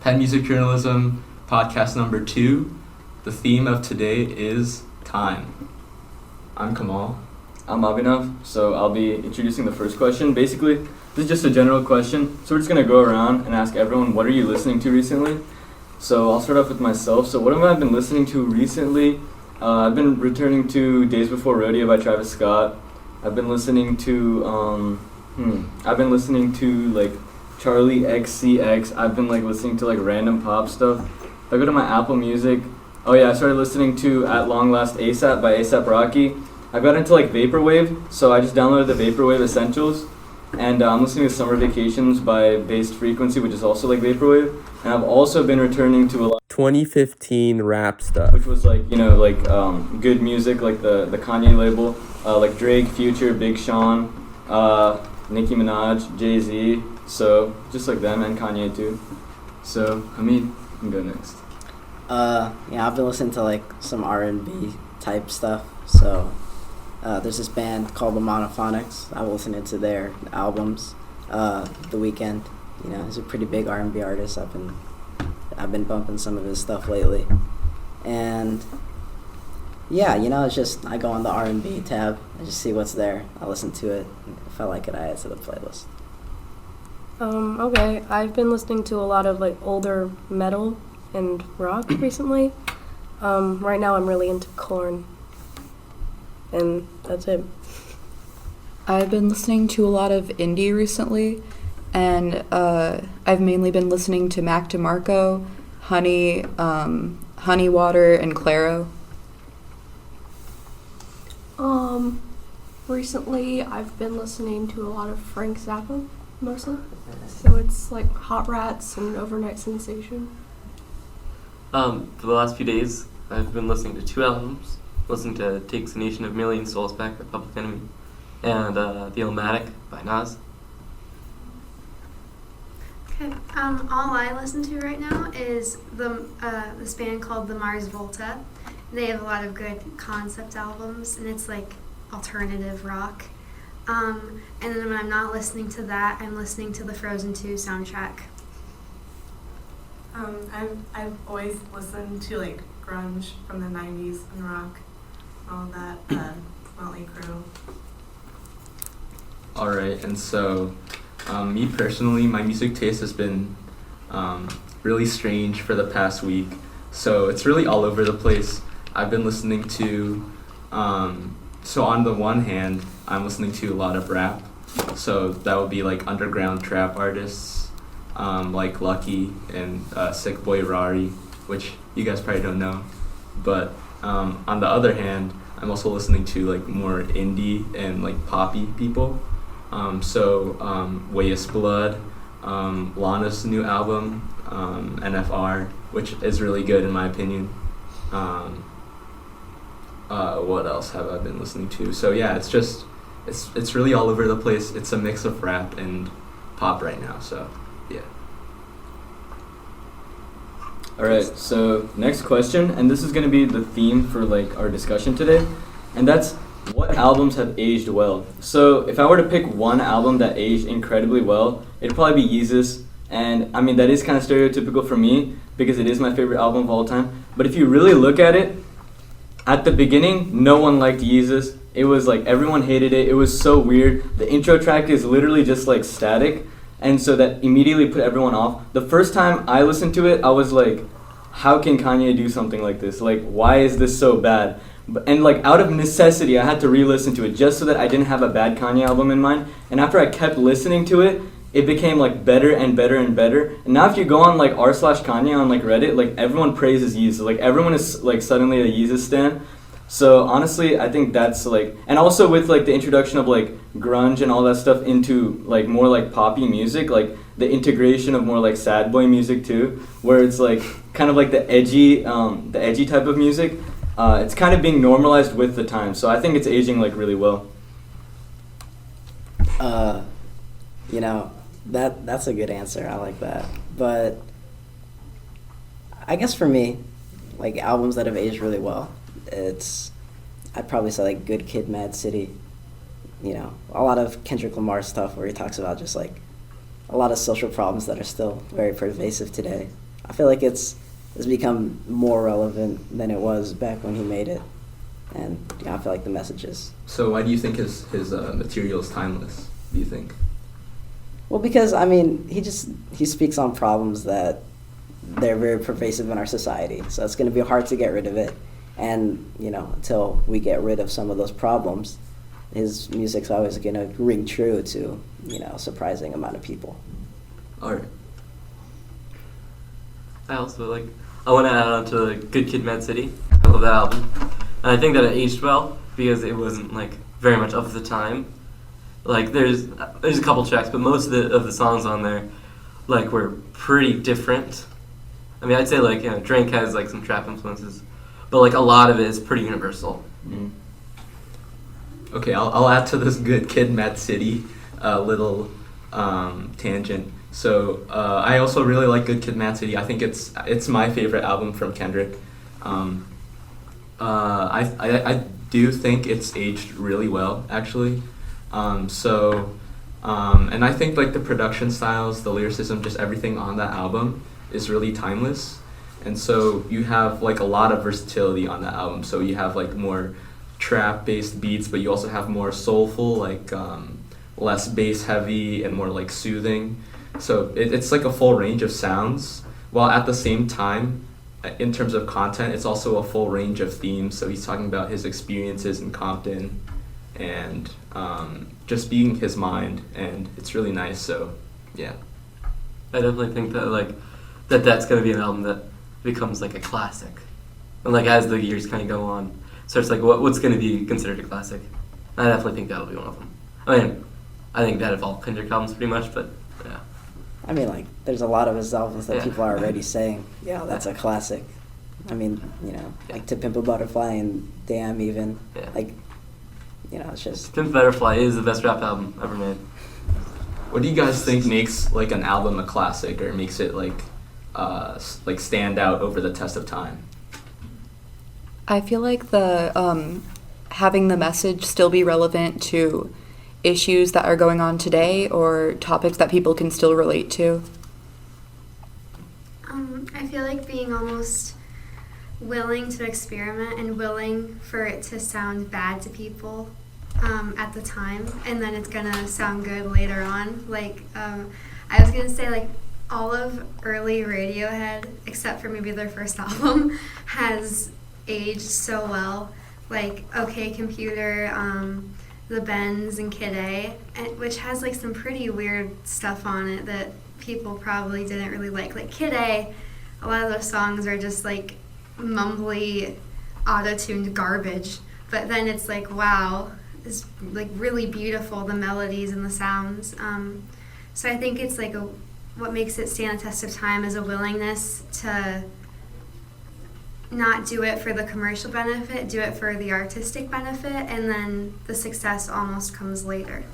Penn Music Journalism, podcast number 2. The theme of today is time. I'm Kamal. I'm Abhinav, so I'll be introducing the first question. Basically, this is just a general question, so we're just going to go around and ask everyone, what are you listening to recently? So I'll start off with myself. So what have I been listening to recently? I've been returning to Days Before Rodeo by Travis Scott. I've been listening to, like Charlie XCX. I've been like listening to like random pop stuff. If I go to my Apple Music, I started listening to At Long Last ASAP by A$AP Rocky. I got into like Vaporwave, so I just downloaded the Vaporwave Essentials, and I'm listening to Summer Vacations by Based Frequency, which is also like Vaporwave. And I've also been returning to a lot 2015 rap stuff, which was like, good music, like the Kanye label, like Drake, Future, Big Sean, Nicki Minaj, Jay-Z, so just like them, and Kanye too. So, Hamid, you can go next. I've been listening to like some R&B type stuff, so there's this band called the Monophonics. I've listened to their albums, The Weeknd. He's a pretty big R&B artist. I've been bumping some of his stuff lately, and it's just I go on the R&B tab. I just see what's there. I listen to it. If I like it, I add to the playlist. Okay. I've been listening to a lot of like older metal and rock recently. Right now I'm really into Korn, and that's it. I've been listening to a lot of indie recently, and I've mainly been listening to Mac DeMarco, Honey Water, and Claro. Recently I've been listening to a lot of Frank Zappa, mostly. So it's like Hot Rats and Overnight Sensation. For the last few days, I've been listening to 2 albums. Listening to Takes a Nation of Million Souls Back by Public Enemy, and The Illmatic by Nas. Okay, all I listen to right now is this band called the Mars Volta. They have a lot of good concept albums, and it's like alternative rock. And then when I'm not listening to that, I'm listening to the Frozen 2 soundtrack. I've always listened to like grunge from the 90s and rock, all that, Motley Crue. Alright, and so me personally, my music taste has been really strange for the past week. So it's really all over the place. I've been listening to, so on the one hand, I'm listening to a lot of rap. So that would be like underground trap artists, like Lucky and Sick Boy Rari, which you guys probably don't know. But on the other hand, I'm also listening to like more indie and like poppy people. Weyes Blood, Lana's new album, NFR, which is really good in my opinion. What else have I been listening to? So yeah, it's really all over the place. It's a mix of rap and pop right now, so yeah. Alright, so next question, and this is going to be the theme for like our discussion today, and that's what albums have aged well. So if I were to pick one album that aged incredibly well, it'd probably be Yeezus, and I mean that is kind of stereotypical for me because it is my favorite album of all time, but if you really look at it, at the beginning, no one liked Yeezus. It was like everyone hated it. It was so weird. The intro track is literally just like static, and so that immediately put everyone off. The first time I listened to it, I was like, how can Kanye do something like this? Like, why is this so bad? And like out of necessity, I had to re-listen to it just so that I didn't have a bad Kanye album in mind. And after I kept listening to it, it became like better and better and better. And now if you go on like r/Kanye on like Reddit, like everyone praises Yeezus. Like everyone is like suddenly a Yeezus stan. So honestly, I think that's like, and also with like the introduction of like grunge and all that stuff into like more like poppy music, like the integration of more like sad boy music too, where it's like kind of like the edgy type of music. It's kind of being normalized with the time. So I think it's aging like really well. That's a good answer. I like that. But I guess for me, like albums that have aged really well, I'd probably say like Good Kid, Mad City. A lot of Kendrick Lamar stuff where he talks about just like a lot of social problems that are still very pervasive today. I feel like it's become more relevant than it was back when he made it, and I feel like the messages. So why do you think his material is timeless? Do you think? Well, because I mean, he speaks on problems that they're very pervasive in our society, so it's going to be hard to get rid of it. And until we get rid of some of those problems, his music's always going to ring true to a surprising amount of people. All right. I also I want to add on to Good Kid, Mad City. I love that album, and I think that it aged well because it wasn't very much of the time. There's a couple tracks, but most of the songs on there were pretty different. I mean, I'd say Drake has some trap influences, but a lot of it is pretty universal. Mm. Okay, I'll add to this Good Kid, Mad City little tangent. So I also really like Good Kid, Mad City. I think it's my favorite album from Kendrick. I do think it's aged really well, actually. And I think the production styles, the lyricism, just everything on that album is really timeless. And so you have a lot of versatility on that album. So you have more trap-based beats, but you also have more soulful, less bass heavy and more soothing. So it's a full range of sounds, while at the same time, in terms of content, it's also a full range of themes. So he's talking about his experiences in Compton and just being his mind, and it's really nice. So yeah, I definitely think that that's going to be an album that becomes a classic, and as the years kind of go on, starts what's going to be considered a classic. I definitely think that'll be one of them. I mean, I think that of all Kendrick albums pretty much, but yeah. I mean, there's a lot of his albums that people are already saying, yeah, that's a classic. I mean, To Pimp a Butterfly and Damn even. Yeah. It's just... Pimp Butterfly is the best rap album ever made. What do you guys think makes an album a classic, or makes it stand out over the test of time? I feel like the having the message still be relevant to issues that are going on today or topics that people can still relate to. I feel like being almost willing to experiment and willing for it to sound bad to people at the time, and then it's gonna sound good later on. I was gonna say all of early Radiohead, except for maybe their first album, has aged so well. OK Computer, The Bends, and Kid A, which has some pretty weird stuff on it that people probably didn't really like. Kid A, a lot of those songs are just mumbly, auto-tuned garbage. But then it's wow, it's really beautiful, the melodies and the sounds. So I think it's what makes it stand the test of time is a willingness to not do it for the commercial benefit, do it for the artistic benefit, and then the success almost comes later.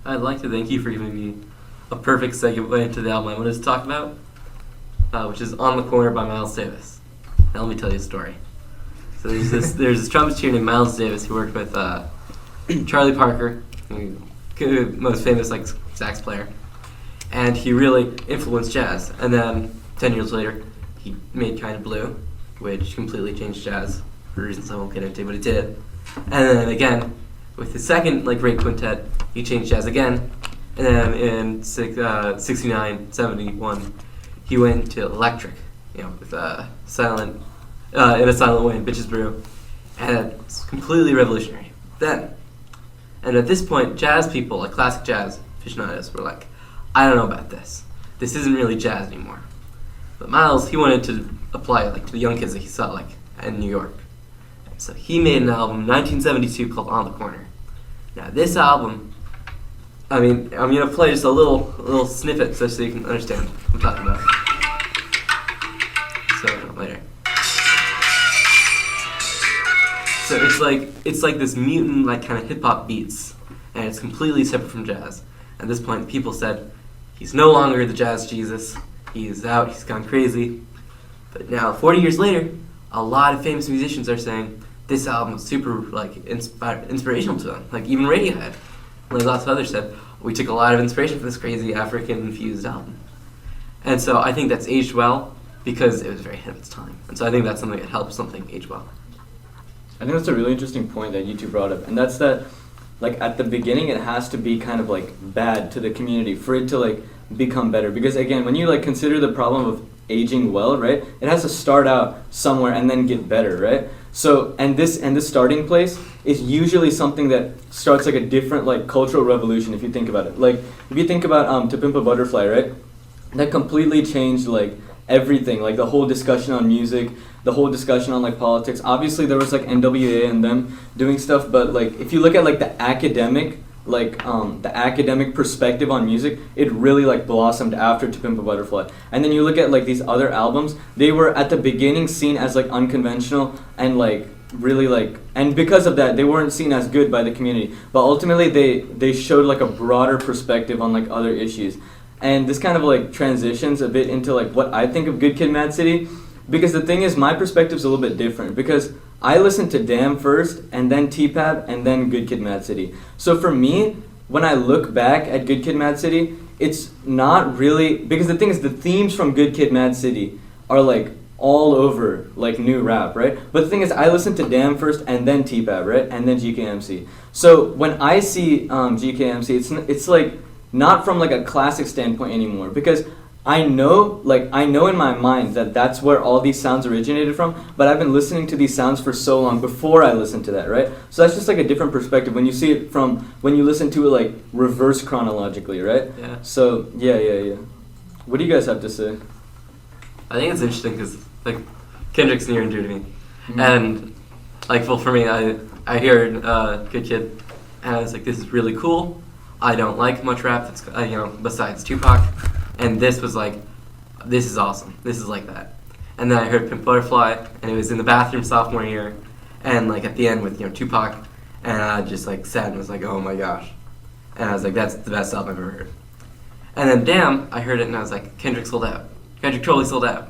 I'd like to thank you for giving me a perfect segue into the album I wanted to talk about, which is On the Corner by Miles Davis. Now let me tell you a story. So there's this trumpeter named Miles Davis who worked with Charlie Parker, the most famous sax player, and he really influenced jazz. And then 10 years later, he made Kind of Blue, which completely changed jazz for reasons I won't get into, but it did. And then again, with his second great quintet, he changed jazz again. And then in 69, 71, he went to electric, with silent, in a silent way in Bitches Brew, and it's completely revolutionary. Then, and at this point, jazz people, classic jazz aficionados, were I don't know about this. This isn't really jazz anymore. But Miles, he wanted to apply it to the young kids that he saw in New York. So he made an album in 1972 called On the Corner. Now this album, I mean, I'm gonna play just a little snippet so you can understand what I'm talking about. So later. So it's this mutant kind of hip hop beats, and it's completely separate from jazz. At this point, people said he's no longer the jazz Jesus. He's out. He's gone crazy. But now, 40 years later, a lot of famous musicians are saying this album was super inspirational to them. Even Radiohead, lots of others said we took a lot of inspiration from this crazy African infused album. And so I think that's aged well because it was very ahead of its time. And so I think that's something that helps something age well. I think that's a really interesting point that you two brought up, and that's that, like, at the beginning it has to be kind of like bad to the community for it to like become better. Because again, when you like consider the problem of aging well, right, it has to start out somewhere and then get better, right? So and this starting place is usually something that starts like a different like cultural revolution if you think about it. Like if you think about To Pimp a Butterfly, right, that completely changed like everything, like the whole discussion on music, the whole discussion on like politics. Obviously there was like NWA and them doing stuff, but like if you look at like the academic perspective on music, it really like blossomed after To Pimp a Butterfly. And then you look at like these other albums, they were at the beginning seen as like unconventional and like really like, and because of that they weren't seen as good by the community, but ultimately they showed like a broader perspective on like other issues. And this kind of like transitions a bit into like what I think of Good Kid, Mad City, because the thing is my perspective's a little bit different because I listened to Damn first and then TPAB and then Good Kid, Mad City. So for me, when I look back at Good Kid, Mad City, it's not really, because the thing is the themes from Good Kid, Mad City are like all over like new rap, right? But the thing is I listened to Damn first and then TPAB, right? And then GKMC. So when I see GKMC, it's like not from like a classic standpoint anymore, because I know in my mind that that's where all these sounds originated from, but I've been listening to these sounds for so long before I listened to that, right? So that's just like a different perspective when you see it from, when you listen to it like reverse chronologically, right? Yeah. So, yeah. What do you guys have to say? I think it's interesting because like Kendrick's near and dear to me, Mm-hmm. and like well for me, I heard Good Kid, and I was like, this is really cool. I don't like much rap that's besides Tupac, and this was like, this is awesome. This is like that. And then I heard Pimp Butterfly, and it was in the bathroom sophomore year, and like at the end with Tupac, and I just like sat and was like, oh my gosh, and I was like, that's the best album I've ever heard. And then Damn, I heard it and I was like, Kendrick sold out. Kendrick totally sold out.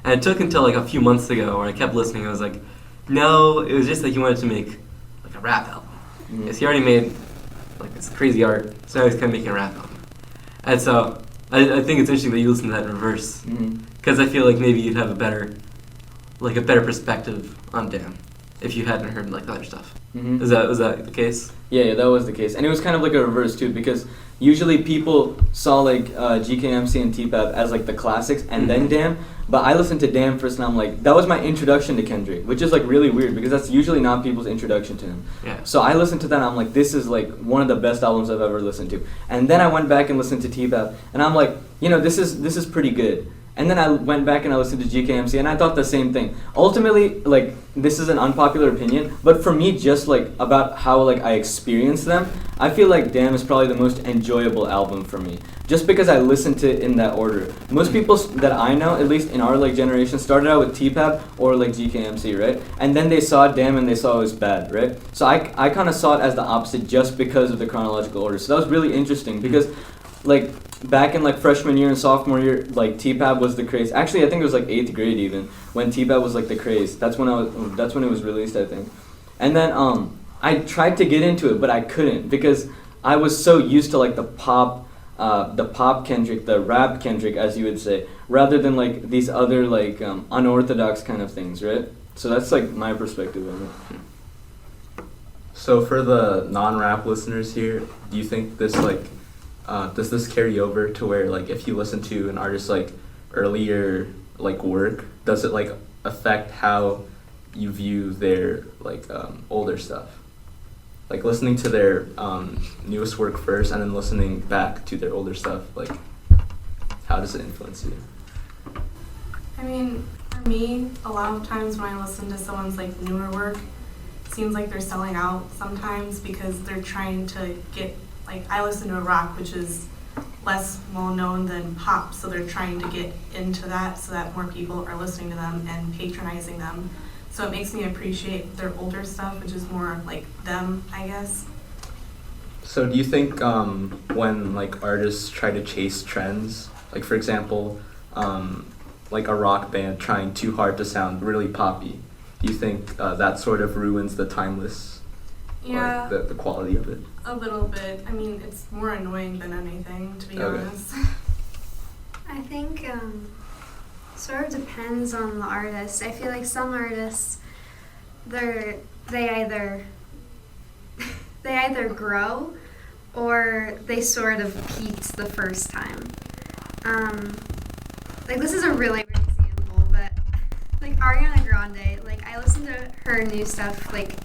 And it took until like a few months ago where I kept listening. I was like, no, it was just like he wanted to make like a rap album. Because he already made like this crazy art, so now he's kind of making a rap album. And so I think it's interesting that you listen to that in reverse, because I feel like maybe you'd have a better perspective on Damn if you hadn't heard like the other stuff. Was that the case? Yeah, that was the case. And it was kind of like a reverse too, because usually people saw like GKMC and TPAB as like the classics and then Damn, but I listened to Damn first and I'm like, that was my introduction to Kendrick, which is like really weird because that's usually not people's introduction to him. Yeah. So I listened to that and I'm like, this is like one of the best albums I've ever listened to. And then I went back and listened to TPAB and I'm like, this is pretty good. And then I went back and I listened to GKMC and I thought the same thing. Ultimately, like, this is an unpopular opinion, but for me, just like about how like I experienced them, I feel like Damn is probably the most enjoyable album for me. Just because I listened to it in that order. Most people that I know, at least in our like generation, started out with TPAB or like GKMC, right? And then they saw Damn and they saw it was bad, right? So I kind of saw it as the opposite just because of the chronological order. So that was really interesting because like back in like freshman year and sophomore year, like TPAB was the craze. Actually, I think it was like 8th grade even when TPAB was like the craze. That's when it was released, I think. And then I tried to get into it, but I couldn't because I was so used to like the pop Kendrick, the rap Kendrick, as you would say, rather than like these other like unorthodox kind of things, right? So that's like my perspective on it. So for the non-rap listeners here, do you think this like does this carry over to where like if you listen to an artist like earlier like work, does it like affect how you view their like older stuff? Like listening to their newest work first and then listening back to their older stuff, like how does it influence you? I mean, for me, a lot of times when I listen to someone's like newer work, it seems like they're selling out sometimes because they're trying to get, like, I listen to rock, which is less well known than pop, so they're trying to get into that so that more people are listening to them and patronizing them. So it makes me appreciate their older stuff, which is more like them, I guess. So do you think when like artists try to chase trends, like for example, like a rock band trying too hard to sound really poppy, do you think that sort of ruins the timeless, Yeah, like the quality of it? a little bit. I mean, it's more annoying than anything, to be Okay. honest. I think sort of depends on the artist. I feel like some artists, they either grow or they sort of peaked the first time. Like this is a really weird example, but like Ariana Grande, like I listened to her new stuff, like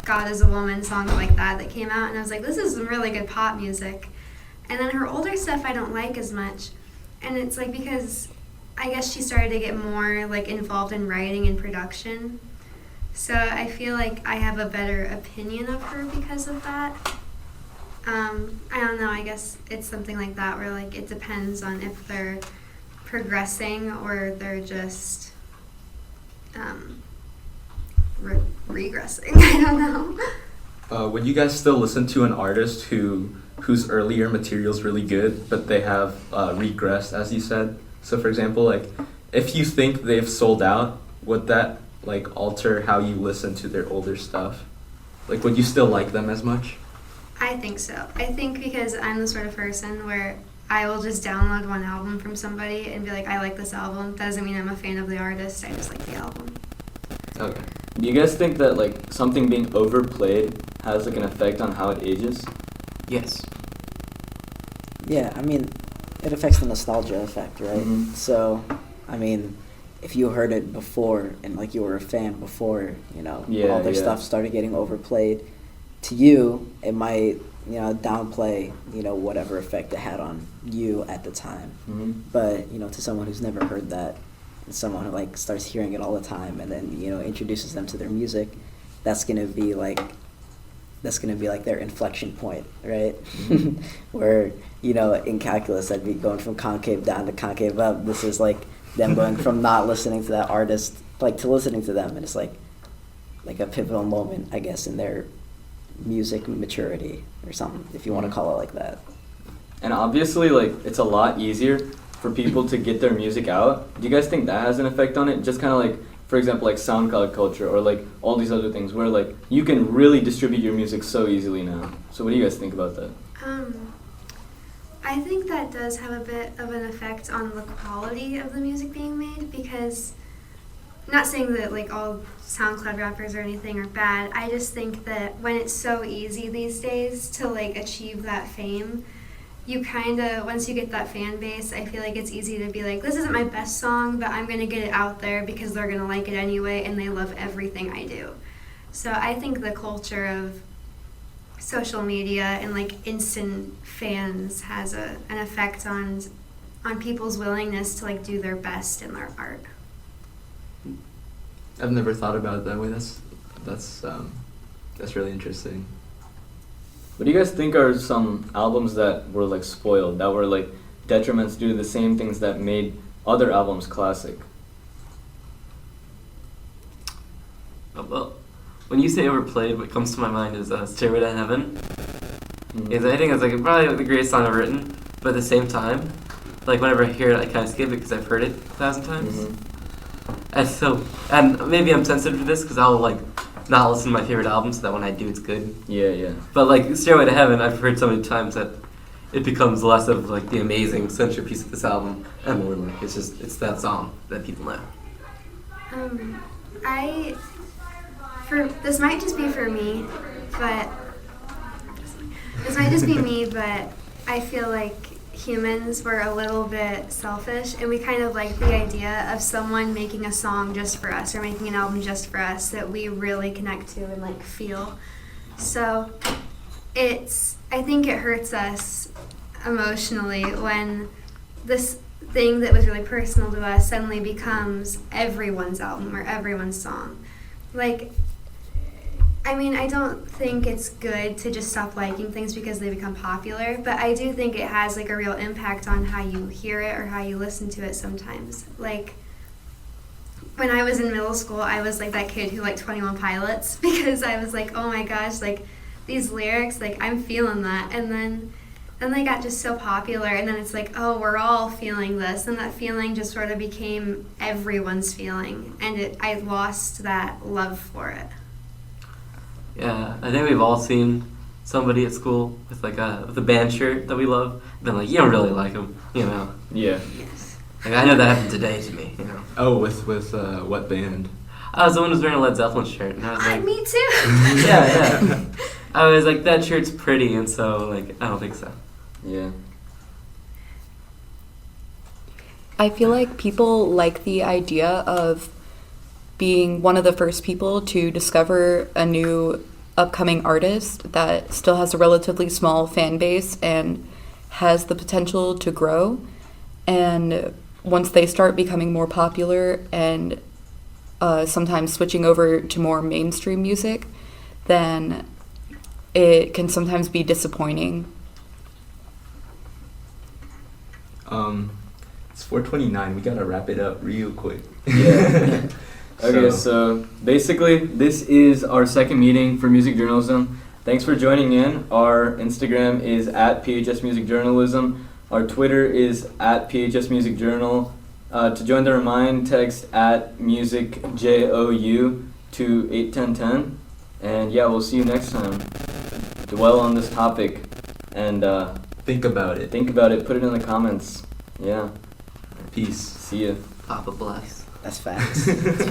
God is a Woman, songs like that came out, and I was like, this is some really good pop music. And then her older stuff I don't like as much, and it's like because I guess she started to get more like involved in writing and production. So I feel like I have a better opinion of her because of that. I don't know, I guess it's something like that where like it depends on if they're progressing or they're just regressing. I don't know. Would you guys still listen to an artist whose earlier material's really good, but they have regressed, as you said? So for example, like if you think they've sold out, would that like alter how you listen to their older stuff? Like would you still like them as much? I think so. I think because I'm the sort of person where I will just download one album from somebody and be like, I like this album. That doesn't mean I'm a fan of the artist. I just like the album. Okay. Do you guys think that like something being overplayed has like an effect on how it ages? Yes. Yeah, I mean, it affects the nostalgia effect, right? Mhm. So, I mean, if you heard it before and like you were a fan before, you know, Yeah, all their yeah. stuff started getting overplayed, to you, it might, you know, downplay, you know, whatever effect it had on you at the time. Mm-hmm. But, you know, to someone who's never heard that, and someone who like starts hearing it all the time and then, you know, introduces them to their music, that's gonna be like their inflection point, right? Where, you know, in calculus I'd be going from concave down to concave up. This is like them going from not listening to that artist like to listening to them, and it's like a pivotal moment, I guess, in their music maturity or something, if you want to call it like that. And obviously, like, it's a lot easier for people to get their music out. Do you guys think that has an effect on it? Just kind of like, for example, like SoundCloud culture or like all these other things where like you can really distribute your music so easily now. So what do you guys think about that? I think that does have a bit of an effect on the quality of the music being made, because not saying that like all SoundCloud rappers or anything are bad. I just think that when it's so easy these days to like achieve that fame, you kind of, once you get that fan base, I feel like it's easy to be like, this isn't my best song, but I'm going to get it out there because they're going to like it anyway and they love everything I do. So I think the culture of social media and like instant fans has an effect on people's willingness to like do their best in their art. I've never thought about it that way. That's really interesting. What do you guys think are some albums that were like spoiled, that were like detriments due to the same things that made other albums classic? Well, when you say overplayed, what comes to my mind is Stairway to Heaven. Mm-hmm. Because I think it's like probably like the greatest song ever written, but at the same time, like whenever I hear it, I kind of skip it because I've heard it 1,000 times. Mm-hmm. And maybe I'm sensitive to this because I'll like not listen to my favorite album, so that when I do, it's good. Yeah. But like Stairway to Heaven, I've heard so many times that it becomes less of like the amazing centerpiece of this album and more like it's that song that people know. This might just be for me, but I feel like humans were a little bit selfish, and we kind of like the idea of someone making a song just for us or making an album just for us that we really connect to and like feel. So I think it hurts us emotionally when this thing that was really personal to us suddenly becomes everyone's album or everyone's song. Like, I mean, I don't think it's good to just stop liking things because they become popular, but I do think it has like a real impact on how you hear it or how you listen to it sometimes. Like, when I was in middle school, I was like that kid who liked 21 Pilots because I was like, oh my gosh, like these lyrics, like I'm feeling that. And then they got just so popular, and then it's like, oh, we're all feeling this, and that feeling just sort of became everyone's feeling, and I lost that love for it. Yeah, I think we've all seen somebody at school with like with a band shirt that we love. Been like, you don't really like them, you know. Yeah. Yes. Like, I know that happened today to me, you know. Oh, with what band? I was the one who was wearing a Led Zeppelin shirt, and I was like, Me too. yeah. I was like, that shirt's pretty, and so, like, I don't think so. Yeah. I feel like people like the idea of being one of the first people to discover a new upcoming artist that still has a relatively small fan base and has the potential to grow. And once they start becoming more popular and sometimes switching over to more mainstream music, then it can sometimes be disappointing. It's 4:29. We gotta wrap it up real quick. Yeah. Okay, so basically, this is our second meeting for music journalism. Thanks for joining in. Our Instagram is at PHS Music Journalism. Our Twitter is at PHS Music Journal. To join the Remind, text at musicjou to 81010. And yeah, we'll see you next time. Dwell on this topic and Think about it. think about it. Put it in the comments. Yeah. Peace. See ya. Papa bless. That's facts.